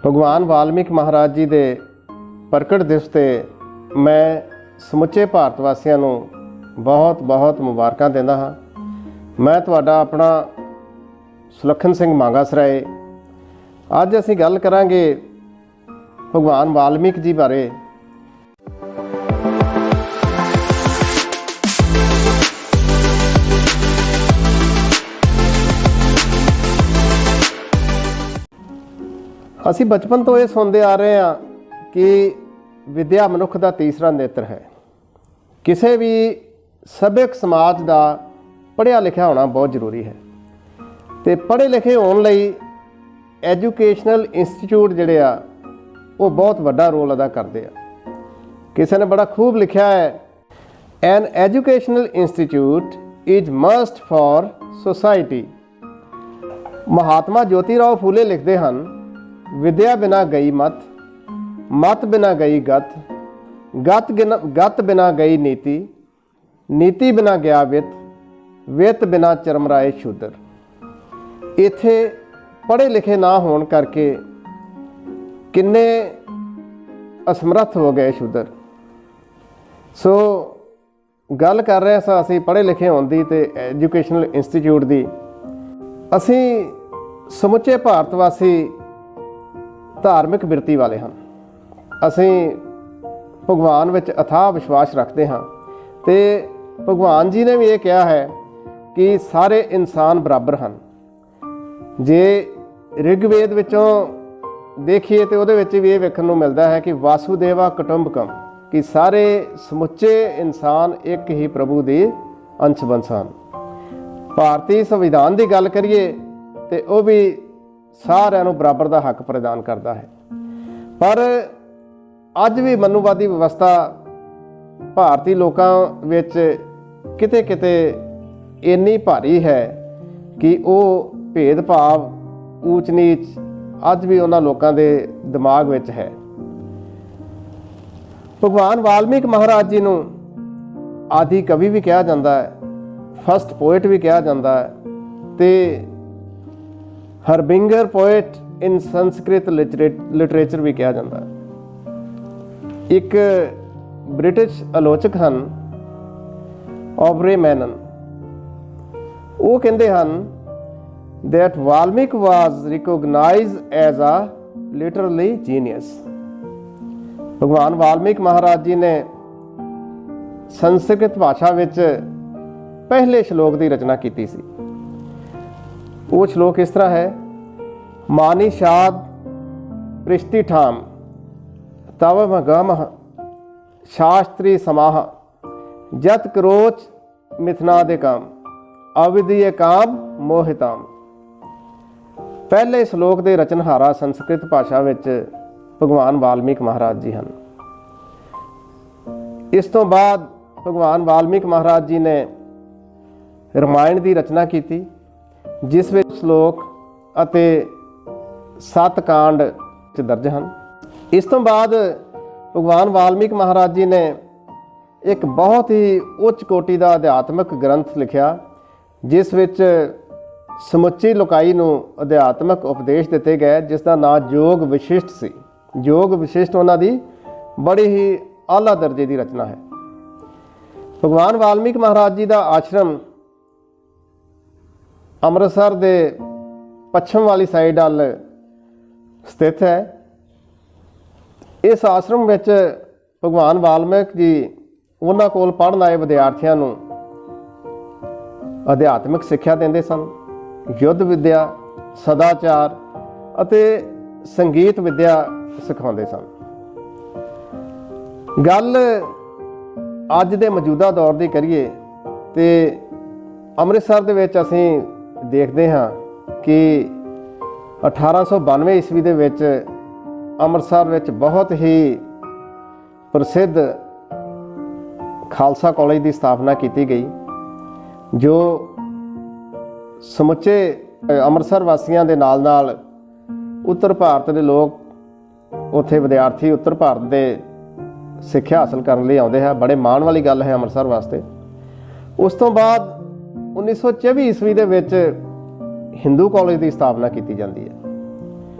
ਭਗਵਾਨ ਵਾਲਮੀਕ ਮਹਾਰਾਜ ਜੀ ਦੇ ਪ੍ਰਗਟ ਦਿਵਸ 'ਤੇ ਮੈਂ ਸਮੁੱਚੇ ਭਾਰਤ ਵਾਸੀਆਂ ਨੂੰ ਬਹੁਤ ਬਹੁਤ ਮੁਬਾਰਕਾਂ ਦਿੰਦਾ ਹਾਂ। ਮੈਂ ਤੁਹਾਡਾ ਆਪਣਾ ਸੁਲੱਖਣ ਸਿੰਘ ਮਾਂਗਾ ਸਰਾਏ। ਅੱਜ ਅਸੀਂ ਗੱਲ ਕਰਾਂਗੇ ਭਗਵਾਨ ਵਾਲਮੀਕ ਜੀ ਬਾਰੇ। ਅਸੀਂ ਬਚਪਨ ਤੋਂ ਇਹ ਸੁਣਦੇ ਆ ਰਹੇ ਹਾਂ ਕਿ ਵਿਦਿਆ ਮਨੁੱਖ ਦਾ ਤੀਸਰਾ ਨੇਤਰ ਹੈ। ਕਿਸੇ ਵੀ ਸਭਿਅਕ ਸਮਾਜ ਦਾ ਪੜ੍ਹਿਆ ਲਿਖਿਆ ਹੋਣਾ ਬਹੁਤ ਜ਼ਰੂਰੀ ਹੈ ਅਤੇ ਪੜ੍ਹੇ ਲਿਖੇ ਹੋਣ ਲਈ ਐਜੂਕੇਸ਼ਨਲ ਇੰਸਟੀਚਿਊਟ ਜਿਹੜੇ ਆ ਉਹ ਬਹੁਤ ਵੱਡਾ ਰੋਲ ਅਦਾ ਕਰਦੇ ਆ। ਕਿਸੇ ਨੇ ਬੜਾ ਖੂਬ ਲਿਖਿਆ ਹੈ, an educational institute is must for society. Mahatma Jyoti Rao Phule ਲਿਖਦੇ ਹਨ, ਵਿਦਿਆ ਬਿਨਾ ਗਈ ਮਤ, ਮਤ ਬਿਨਾ ਗਈ ਗਤ, ਗਤ ਬਿਨਾ ਗਈ ਨੀਤੀ, ਨੀਤੀ ਬਿਨਾ ਗਿਆ ਵਿੱਤ, ਵਿੱਤ ਬਿਨਾ ਚਰਮਰਾਏ ਸ਼ੂਦਰ। ਇੱਥੇ ਪੜ੍ਹੇ ਲਿਖੇ ਨਾ ਹੋਣ ਕਰਕੇ ਕਿੰਨੇ ਅਸਮਰੱਥ ਹੋ ਗਏ ਸ਼ੂਦਰ। ਸੋ ਗੱਲ ਕਰ ਰਹੇ ਸਾਂ ਅਸੀਂ ਪੜ੍ਹੇ ਲਿਖੇ ਹੋਣ ਦੀ ਅਤੇ ਐਜੂਕੇਸ਼ਨਲ ਇੰਸਟੀਚਿਊਟ ਦੀ। ਅਸੀਂ ਸਮੁੱਚੇ ਭਾਰਤ ਵਾਸੀ ਧਾਰਮਿਕ ਬਿਰਤੀ ਵਾਲੇ ਹਨ। ਅਸੀਂ ਭਗਵਾਨ ਵਿੱਚ ਅਥਾਹ ਵਿਸ਼ਵਾਸ ਰੱਖਦੇ ਹਾਂ ਅਤੇ ਭਗਵਾਨ ਜੀ ਨੇ ਵੀ ਇਹ ਕਿਹਾ ਹੈ ਕਿ ਸਾਰੇ ਇਨਸਾਨ ਬਰਾਬਰ ਹਨ। ਜੇ ਰਿਗਵੇਦ ਵਿੱਚੋਂ ਦੇਖੀਏ ਤਾਂ ਉਹਦੇ ਵਿੱਚ ਵੀ ਇਹ ਵੇਖਣ ਨੂੰ ਮਿਲਦਾ ਹੈ ਕਿ ਵਾਸੂਦੇਵਾ ਕੁਟੁੰਬਕਮ, ਕਿ ਸਾਰੇ ਸਮੁੱਚੇ ਇਨਸਾਨ ਇੱਕ ਹੀ ਪ੍ਰਭੂ ਦੇ ਅੰਸ਼ ਬੰਸ ਹਨ। ਭਾਰਤੀ ਸੰਵਿਧਾਨ ਦੀ ਗੱਲ ਕਰੀਏ ਤਾਂ ਉਹ ਵੀ ਸਾਰਿਆਂ ਨੂੰ ਬਰਾਬਰ ਦਾ ਹੱਕ ਪ੍ਰਦਾਨ ਕਰਦਾ ਹੈ। ਪਰ ਅੱਜ ਵੀ ਮਨੂਵਾਦੀ ਵਿਵਸਥਾ ਭਾਰਤੀ ਲੋਕਾਂ ਵਿੱਚ ਕਿਤੇ ਕਿਤੇ ਇੰਨੀ ਭਾਰੀ ਹੈ ਕਿ ਉਹ ਭੇਦਭਾਵ, ਊਚ ਨੀਚ ਅੱਜ ਵੀ ਉਹਨਾਂ ਲੋਕਾਂ ਦੇ ਦਿਮਾਗ ਵਿੱਚ ਹੈ। ਭਗਵਾਨ ਵਾਲਮੀਕ ਮਹਾਰਾਜ ਜੀ ਨੂੰ ਆਦਿ ਕਵੀ ਵੀ ਕਿਹਾ ਜਾਂਦਾ ਹੈ, ਫਸਟ ਪੋਇਟ ਵੀ ਕਿਹਾ ਜਾਂਦਾ ਹੈ ਅਤੇ ਹਰਬਿੰਗਰ ਪੋਇਟ ਇਨ ਸੰਸਕ੍ਰਿਤ ਲਿਟਰੇਚਰ ਵੀ ਕਿਹਾ ਜਾਂਦਾ ਹੈ। ਇੱਕ ਬ੍ਰਿਟਿਸ਼ ਆਲੋਚਕ ਹਨ ਔਬਰੇ ਮੈਨਨ, ਉਹ ਕਹਿੰਦੇ ਹਨ that Valmik was recognized as a literary genius। ਭਗਵਾਨ ਵਾਲਮੀਕ ਮਹਾਰਾਜ ਜੀ ਨੇ ਸੰਸਕ੍ਰਿਤ ਭਾਸ਼ਾ ਵਿੱਚ ਪਹਿਲੇ ਸ਼ਲੋਕ ਦੀ ਰਚਨਾ ਕੀਤੀ ਸੀ। ਉਹ ਸ਼ਲੋਕ ਇਸ ਤਰ੍ਹਾਂ ਹੈ, ਮਾਨੀ ਸ਼ਾਦ ਪ੍ਰਿਸ਼ਤੀ ਠਾਮ ਤਵ ਮਗਮ ਸ਼ਾਸਤਰੀ ਸਮਾਹ ਜਤ ਕਰੋਚ ਮਿਥਨਾ ਦੇ ਕਾਮ ਅਵਿਦੀਏ ਕਾਮ ਮੋਹਿਤਾਮ। ਪਹਿਲੇ ਸ਼ਲੋਕ ਦੇ ਰਚਨਹਾਰਾ ਸੰਸਕ੍ਰਿਤ ਭਾਸ਼ਾ ਵਿੱਚ ਭਗਵਾਨ ਵਾਲਮੀਕ ਮਹਾਰਾਜ ਜੀ ਹਨ। ਇਸ ਤੋਂ ਬਾਅਦ ਭਗਵਾਨ ਵਾਲਮੀਕ ਮਹਾਰਾਜ ਜੀ ਨੇ ਰਾਮਾਇਣ ਦੀ ਰਚਨਾ ਕੀਤੀ, ਜਿਸ ਵਿੱਚ ਸ਼ਲੋਕ ਅਤੇ 7 ਕਾਂਡ ਦਰਜ ਹਨ। ਇਸ ਤੋਂ ਬਾਅਦ ਭਗਵਾਨ ਵਾਲਮੀਕ ਮਹਾਰਾਜ ਜੀ ਨੇ ਇੱਕ ਬਹੁਤ ਹੀ ਉੱਚ ਕੋਟੀ ਦਾ ਅਧਿਆਤਮਿਕ ਗ੍ਰੰਥ ਲਿਖਿਆ, ਜਿਸ ਵਿੱਚ ਸਮੁੱਚੀ ਲੋਕਾਈ ਨੂੰ ਅਧਿਆਤਮਿਕ ਉਪਦੇਸ਼ ਦਿੱਤੇ ਗਏ, ਜਿਸ ਦਾ ਨਾਂ ਯੋਗ ਵਿਸ਼ਿਸ਼ਟ ਸੀ। ਯੋਗ ਵਿਸ਼ਿਸ਼ਟ ਉਹਨਾਂ ਦੀ ਬੜੀ ਹੀ ਆਲਾ ਦਰਜੇ ਦੀ ਰਚਨਾ ਹੈ। ਭਗਵਾਨ ਵਾਲਮੀਕ ਮਹਾਰਾਜ ਜੀ ਦਾ ਆਸ਼ਰਮ ਅੰਮ੍ਰਿਤਸਰ ਦੇ ਪੱਛਮ ਵਾਲੀ ਸਾਈਡ ਵੱਲ ਸਥਿਤ ਹੈ। ਇਸ ਆਸ਼ਰਮ ਵਿੱਚ ਭਗਵਾਨ ਵਾਲਮੀਕ ਜੀ ਉਹਨਾਂ ਕੋਲ ਪੜ੍ਹਨ ਆਏ ਵਿਦਿਆਰਥੀਆਂ ਨੂੰ ਅਧਿਆਤਮਿਕ ਸਿੱਖਿਆ ਦਿੰਦੇ ਸਨ। ਯੁੱਧ ਵਿੱਦਿਆ, ਸਦਾਚਾਰ ਅਤੇ ਸੰਗੀਤ ਵਿੱਦਿਆ ਸਿਖਾਉਂਦੇ ਸਨ। ਗੱਲ ਅੱਜ ਦੇ ਮੌਜੂਦਾ ਦੌਰ ਦੀ ਕਰੀਏ ਤੇ ਅੰਮ੍ਰਿਤਸਰ ਦੇ ਵਿੱਚ ਅਸੀਂ ਦੇਖਦੇ ਹਾਂ ਕਿ 1892 ਈਸਵੀ ਦੇ ਵਿੱਚ ਅੰਮ੍ਰਿਤਸਰ ਵਿੱਚ ਬਹੁਤ ਹੀ ਪ੍ਰਸਿੱਧ ਖਾਲਸਾ ਕਾਲਜ ਦੀ ਸਥਾਪਨਾ ਕੀਤੀ ਗਈ, ਜੋ ਸਮੁੱਚੇ ਅੰਮ੍ਰਿਤਸਰ ਵਾਸੀਆਂ ਦੇ ਨਾਲ ਨਾਲ ਉੱਤਰ ਭਾਰਤ ਦੇ ਲੋਕ, ਉੱਥੇ ਵਿਦਿਆਰਥੀ ਉੱਤਰ ਭਾਰਤ ਦੇ ਸਿੱਖਿਆ ਹਾਸਲ ਕਰਨ ਲਈ ਆਉਂਦੇ ਹੈ। ਬੜੇ ਮਾਣ ਵਾਲੀ ਗੱਲ ਹੈ ਅੰਮ੍ਰਿਤਸਰ ਵਾਸਤੇ। ਉਸ ਤੋਂ ਬਾਅਦ 1924 ਈਸਵੀ ਦੇ ਵਿੱਚ ਹਿੰਦੂ ਕਾਲਜ ਦੀ ਸਥਾਪਨਾ ਕੀਤੀ ਜਾਂਦੀ ਹੈ।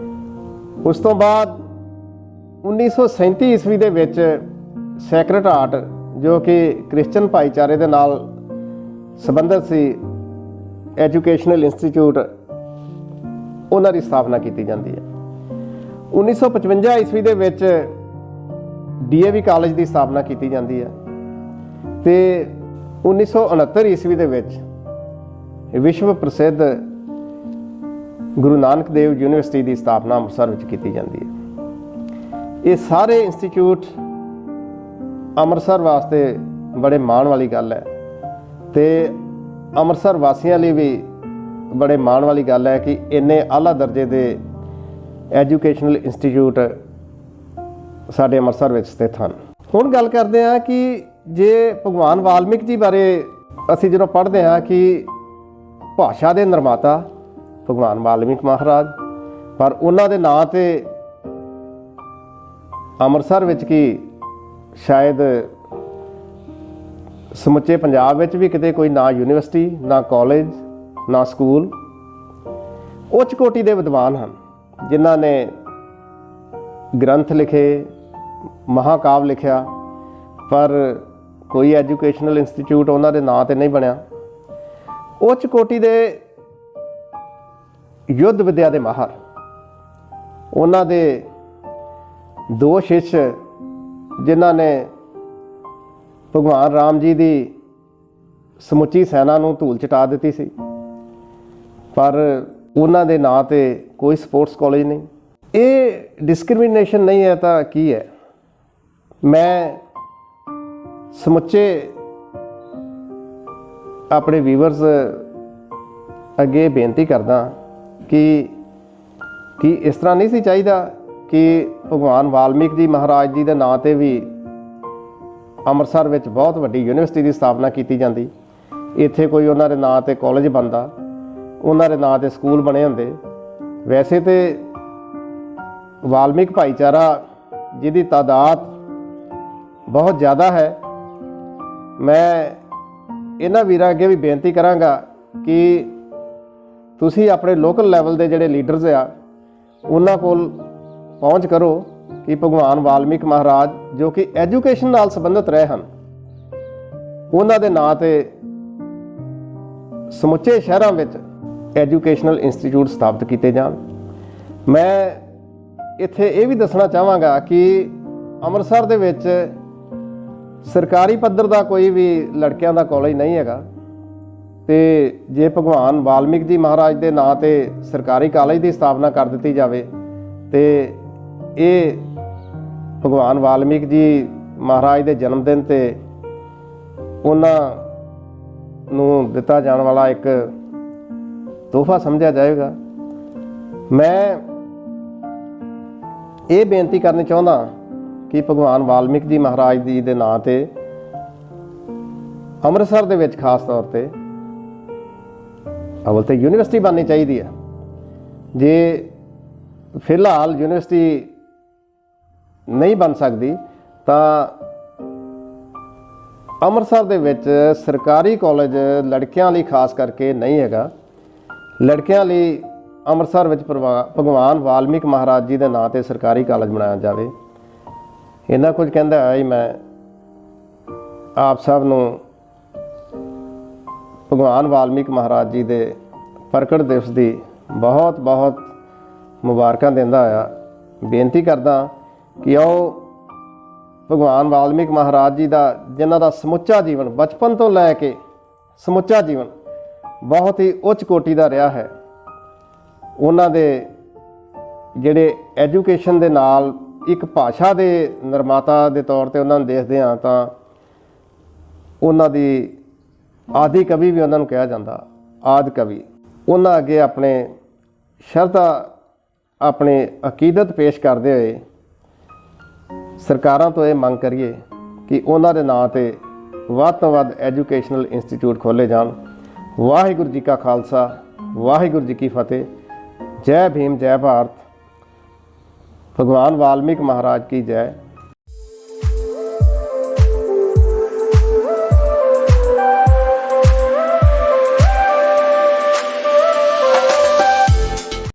ਉਸ ਤੋਂ ਬਾਅਦ 1937 ਈਸਵੀ ਦੇ ਵਿੱਚ ਸੈਕਰਡ ਹਾਰਟ ਜੋ ਕਿ ਕ੍ਰਿਸਚਨ ਭਾਈਚਾਰੇ ਦੇ ਨਾਲ ਸੰਬੰਧਿਤ ਸੀ ਐਜੂਕੇਸ਼ਨਲ ਇੰਸਟੀਚਿਊਟ, ਉਹਨਾਂ ਦੀ ਸਥਾਪਨਾ ਕੀਤੀ ਜਾਂਦੀ ਹੈ। 1955 ਈਸਵੀ ਦੇ ਵਿੱਚ DAV ਕਾਲਜ ਦੀ ਸਥਾਪਨਾ ਕੀਤੀ ਜਾਂਦੀ ਹੈ ਤੇ 1969 ਈਸਵੀ ਦੇ ਵਿੱਚ ਵਿਸ਼ਵ ਪ੍ਰਸਿੱਧ ਗੁਰੂ ਨਾਨਕ ਦੇਵ ਯੂਨੀਵਰਸਿਟੀ ਦੀ ਸਥਾਪਨਾ ਅੰਮ੍ਰਿਤਸਰ ਵਿੱਚ ਕੀਤੀ ਜਾਂਦੀ ਹੈ। ਇਹ ਸਾਰੇ ਇੰਸਟੀਚਿਊਟ ਅੰਮ੍ਰਿਤਸਰ ਵਾਸਤੇ ਬੜੇ ਮਾਣ ਵਾਲੀ ਗੱਲ ਹੈ ਤੇ ਅੰਮ੍ਰਿਤਸਰ ਵਾਸੀਆਂ ਲਈ ਵੀ ਬੜੇ ਮਾਣ ਵਾਲੀ ਗੱਲ ਹੈ ਕਿ ਇੰਨੇ ਆਲਾ ਦਰਜੇ ਦੇ ਐਜੂਕੇਸ਼ਨਲ ਇੰਸਟੀਚਿਊਟ ਸਾਡੇ ਅੰਮ੍ਰਿਤਸਰ ਵਿੱਚ ਸਥਿਤ ਹਨ। ਹੁਣ ਗੱਲ ਕਰਦੇ ਹਾਂ ਕਿ ਜੇ ਭਗਵਾਨ ਵਾਲਮੀਕ ਜੀ ਬਾਰੇ ਅਸੀਂ ਜਦੋਂ ਪੜ੍ਹਦੇ ਹਾਂ ਕਿ ਭਾਸ਼ਾ ਦੇ ਨਿਰਮਾਤਾ ਭਗਵਾਨ ਵਾਲਮੀਕ ਮਹਾਰਾਜ, ਪਰ ਉਹਨਾਂ ਦੇ ਨਾਂ ਤੇ ਅੰਮ੍ਰਿਤਸਰ ਵਿੱਚ ਕੀ ਸ਼ਾਇਦ ਸਮੁੱਚੇ ਪੰਜਾਬ ਵਿੱਚ ਵੀ ਕਿਤੇ ਕੋਈ ਨਾ ਯੂਨੀਵਰਸਿਟੀ, ਨਾ ਕਾਲਜ, ਨਾ ਸਕੂਲ। ਉੱਚ ਕੋਟੀ ਦੇ ਵਿਦਵਾਨ ਹਨ ਜਿਨ੍ਹਾਂ ਨੇ ਗ੍ਰੰਥ ਲਿਖੇ, ਮਹਾਕਾਵ ਲਿਖਿਆ, ਪਰ ਕੋਈ ਐਜੂਕੇਸ਼ਨਲ ਇੰਸਟੀਚਿਊਟ ਉਹਨਾਂ ਦੇ ਨਾਂ ਤੇ ਨਹੀਂ ਬਣਿਆ। ਉੱਚ ਕੋਟੀ ਦੇ ਯੁੱਧ ਵਿਦਿਆ ਦੇ ਮਾਹਰ, ਉਹਨਾਂ ਦੇ ਦੋ ਸ਼ਿਸ਼ ਜਿਨ੍ਹਾਂ ਨੇ ਭਗਵਾਨ ਰਾਮ ਜੀ ਦੀ ਸਮੁੱਚੀ ਸੈਨਾ ਨੂੰ ਧੂਲ ਚਟਾ ਦਿੱਤੀ ਸੀ, ਪਰ ਉਹਨਾਂ ਦੇ ਨਾਂ ਤੇ ਕੋਈ ਸਪੋਰਟਸ ਕਾਲਜ ਨਹੀਂ। ਇਹ ਡਿਸਕ੍ਰਿਮੀਨੇਸ਼ਨ ਨਹੀਂ ਹੈ ਤਾਂ ਕੀ ਹੈ? ਮੈਂ ਸਮੁੱਚੇ ਆਪਣੇ ਵੀਵਰਸ ਅੱਗੇ ਬੇਨਤੀ ਕਰਦਾ ਕਿ ਇਸ ਤਰ੍ਹਾਂ ਨਹੀਂ ਸੀ ਚਾਹੀਦਾ ਕਿ ਭਗਵਾਨ ਵਾਲਮੀਕ ਜੀ ਮਹਾਰਾਜ ਜੀ ਦੇ ਨਾਂ ਤੇ ਵੀ ਅੰਮ੍ਰਿਤਸਰ ਵਿੱਚ ਬਹੁਤ ਵੱਡੀ ਯੂਨੀਵਰਸਿਟੀ ਦੀ ਸਥਾਪਨਾ ਕੀਤੀ ਜਾਂਦੀ, ਇੱਥੇ ਕੋਈ ਉਹਨਾਂ ਦੇ ਨਾਂ ਤੇ ਕਾਲਜ ਬਣਦਾ, ਉਹਨਾਂ ਦੇ ਨਾਂ ਤੇ ਸਕੂਲ ਬਣੇ ਹੁੰਦੇ। ਵੈਸੇ ਤੇ ਵਾਲਮੀਕ ਭਾਈਚਾਰਾ ਜਿਹਦੀ ਤਾਦਾਦ ਬਹੁਤ ਜ਼ਿਆਦਾ ਹੈ, ਮੈਂ ਇਹਨਾਂ ਵੀਰਾਂ ਅੱਗੇ ਵੀ ਬੇਨਤੀ ਕਰਾਂਗਾ ਕਿ ਤੁਸੀਂ ਆਪਣੇ ਲੋਕਲ ਲੈਵਲ ਦੇ ਜਿਹੜੇ ਲੀਡਰਸ ਆ ਉਹਨਾਂ ਕੋਲ ਪਹੁੰਚ ਕਰੋ ਕਿ ਭਗਵਾਨ ਵਾਲਮੀਕ ਮਹਾਰਾਜ ਜੋ ਕਿ ਐਜੂਕੇਸ਼ਨ ਨਾਲ ਸੰਬੰਧਿਤ ਰਹੇ ਹਨ, ਉਹਨਾਂ ਦੇ ਨਾਂ ਤੇ ਸਮੁੱਚੇ ਸ਼ਹਿਰਾਂ ਵਿੱਚ ਐਜੂਕੇਸ਼ਨਲ ਇੰਸਟੀਚਿਊਟ ਸਥਾਪਿਤ ਕੀਤੇ ਜਾਣ। ਮੈਂ ਇੱਥੇ ਇਹ ਵੀ ਦੱਸਣਾ ਚਾਹਾਂਗਾ ਕਿ ਅੰਮ੍ਰਿਤਸਰ ਦੇ ਵਿੱਚ ਸਰਕਾਰੀ ਪੱਧਰ ਦਾ ਕੋਈ ਵੀ ਲੜਕਿਆਂ ਦਾ ਕਾਲਜ ਨਹੀਂ ਹੈਗਾ ਤੇ ਜੇ ਭਗਵਾਨ ਵਾਲਮੀਕ ਜੀ ਮਹਾਰਾਜ ਦੇ ਨਾਂ ਤੇ ਸਰਕਾਰੀ ਕਾਲਜ ਦੀ ਸਥਾਪਨਾ ਕਰ ਦਿੱਤੀ ਜਾਵੇ ਤੇ ਇਹ ਭਗਵਾਨ ਵਾਲਮੀਕ ਜੀ ਮਹਾਰਾਜ ਦੇ ਜਨਮ ਦਿਨ ਤੇ ਉਹਨਾਂ ਨੂੰ ਦਿੱਤਾ ਜਾਣ ਵਾਲਾ ਇੱਕ ਤੋਹਫਾ ਸਮਝਿਆ ਜਾਏਗਾ। ਮੈਂ ਇਹ ਬੇਨਤੀ ਕਰਨੀ ਚਾਹੁੰਦਾ ਕਿ ਭਗਵਾਨ ਵਾਲਮੀਕ ਜੀ ਮਹਾਰਾਜ ਜੀ ਦੇ ਨਾਂ ਤੇ ਅੰਮ੍ਰਿਤਸਰ ਦੇ ਵਿੱਚ ਖਾਸ ਤੌਰ ਤੇ ਅਵਲ ਤੇ ਯੂਨੀਵਰਸਿਟੀ ਬਣਨੀ ਚਾਹੀਦੀ ਹੈ। ਜੇ ਫਿਲਹਾਲ ਯੂਨੀਵਰਸਿਟੀ ਨਹੀਂ ਬਣ ਸਕਦੀ ਤਾਂ ਅੰਮ੍ਰਿਤਸਰ ਦੇ ਵਿੱਚ ਸਰਕਾਰੀ ਕਾਲਜ ਲੜਕਿਆਂ ਲਈ ਖਾਸ ਕਰਕੇ ਨਹੀਂ ਹੈਗਾ। ਲੜਕਿਆਂ ਲਈ ਅੰਮ੍ਰਿਤਸਰ ਵਿੱਚ ਭਗਵਾਨ ਵਾਲਮੀਕ ਮਹਾਰਾਜ ਜੀ ਦੇ ਨਾਂ ਤੇ ਸਰਕਾਰੀ ਕਾਲਜ ਬਣਾਇਆ ਜਾਵੇ। ਇੰਨਾ ਕੁਝ ਕਹਿੰਦਾ ਹੋਇਆ ਹੀ ਮੈਂ ਆਪ ਸਭ ਨੂੰ ਭਗਵਾਨ ਵਾਲਮੀਕ ਮਹਾਰਾਜ ਜੀ ਦੇ ਪ੍ਰਗਟ ਦਿਵਸ ਦੀ ਬਹੁਤ ਬਹੁਤ ਮੁਬਾਰਕਾਂ ਦਿੰਦਾ ਹੋਇਆ ਬੇਨਤੀ ਕਰਦਾ ਕਿ ਆਓ ਭਗਵਾਨ ਵਾਲਮੀਕ ਮਹਾਰਾਜ ਜੀ ਦਾ ਜਿਨ੍ਹਾਂ ਦਾ ਸਮੁੱਚਾ ਜੀਵਨ ਬਚਪਨ ਤੋਂ ਲੈ ਕੇ ਸਮੁੱਚਾ ਜੀਵਨ ਬਹੁਤ ਹੀ ਉੱਚ ਕੋਟੀ ਦਾ ਰਿਹਾ ਹੈ, ਉਹਨਾਂ ਦੇ ਜਿਹੜੇ ਐਜੂਕੇਸ਼ਨ ਦੇ ਨਾਲ ਇੱਕ ਭਾਸ਼ਾ ਦੇ ਨਿਰਮਾਤਾ ਦੇ ਤੌਰ ਤੇ ਉਹਨਾਂ ਨੂੰ ਦੇਖਦੇ ਹਾਂ ਤਾਂ ਉਹਨਾਂ ਦੀ ਆਦਿ ਕਵੀ ਵੀ ਉਹਨਾਂ ਨੂੰ ਕਿਹਾ ਜਾਂਦਾ, ਆਦਿ ਕਵੀ। ਉਹਨਾਂ ਅੱਗੇ ਆਪਣੇ ਸ਼ਰਧਾ ਆਪਣੀ ਅਕੀਦਤ ਪੇਸ਼ ਕਰਦੇ ਹੋਏ ਸਰਕਾਰਾਂ ਤੋਂ ਇਹ ਮੰਗ ਕਰੀਏ ਕਿ ਉਹਨਾਂ ਦੇ ਨਾਂ ਤੇ ਵੱਧ ਤੋਂ ਵੱਧ ਐਜੂਕੇਸ਼ਨਲ ਇੰਸਟੀਚਿਊਟ ਖੋਲ੍ਹੇ ਜਾਣ। ਵਾਹਿਗੁਰੂ ਜੀ ਕਾ ਖਾਲਸਾ, ਵਾਹਿਗੁਰੂ ਜੀ ਕੀ ਫਤਿਹ। ਜੈ ਭੀਮ, ਜੈ ਭਾਰਤ। ਭਗਵਾਨ ਵਾल्मीकि महाराज की जय।